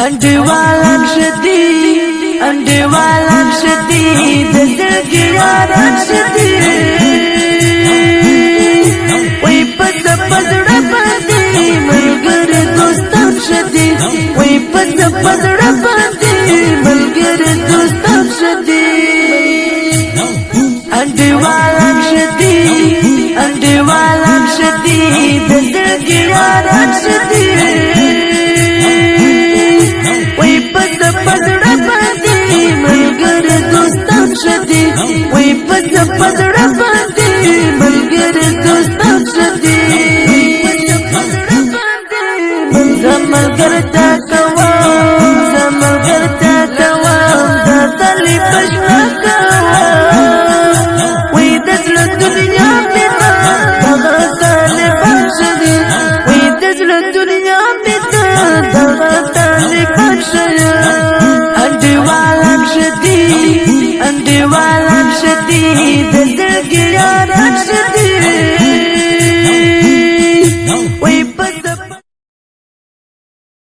انډیوالان شدي انډیوالان شدي د زړګي یاران شدي وای پس پزړه باندې ملګری دوستان شدي وای پس پزړه باندې ملګری دوستان شدي انډیوالان شدي انډیوالان شدي د زړګي یاران شدي